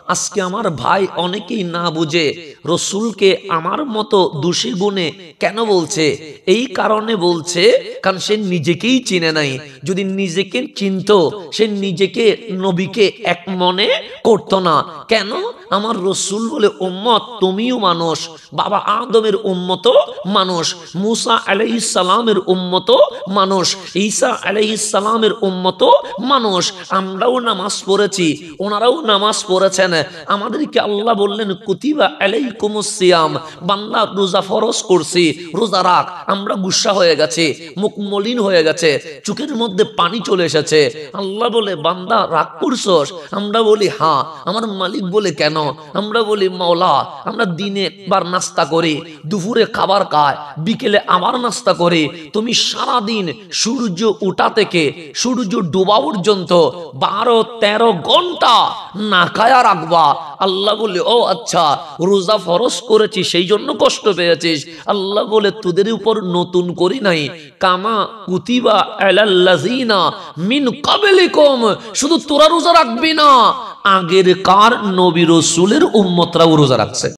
আজকে আমার ভাই অনেকেই না বুঝে রসুলকে আমার মতো দোষী গুণে কেন বলছে, এই কারণে বলছে কারণ সে নিজেকেই চিনে নাই। যদি নিজেকে চিনত সে নিজেকে নবীকে এক মনে করতো না। কেন? আমার রসুল বলে উম্মত, তুমিও মানুষ, বাবা আদমের উম্মত মানুষ, মুসা আলাইহিস সালামের উম্মত মানুষ, ঈসা আলাইহিস সালামের উম্মত মানুষ। আমরাও নামাজ পড়েছি, ওনারাও নামাজ পড়েছেন। আমাদেরকে আল্লাহ বললেন কুতিবা আলাইকুমুস সিয়াম, বান্দা রোজা ফরজ করছি, রোজা রাখ। আমরা গুসা হয়ে গেছে, মুখ মলিন হয়ে গেছে, চোখের মধ্যে পানি চলে এসেছে। আল্লাহ বলে বান্দা রাগ করছস? আমরা বলি হ্যাঁ। আমার মালিক বলে কেন? আমরা বলি মাওলা, আমরা দিনে একবার নাস্তা করি, দুপুরে খাবার খাই, বিকেলে আবার নাস্তা করি। তুমি সারা দিন সূর্য ওঠা থেকে সূর্য ডোবা পর্যন্ত 12-13 ঘন্টা না খায়া রাখবা। আল্লাহ বলে ও আচ্ছা, রোজা ফরজ করেছি সেই জন্য কষ্ট পেয়েছিস। আল্লাহ বলে তোদের উপর নতুন করি নাই, কামা কুতিবা আলাল্লাযিনা মিন ক্বাবলিকুম। শুধু তোরা রোজা রাখবি না, আগের কার নবী রাসূলের উম্মতরাও রোজা রাখছে।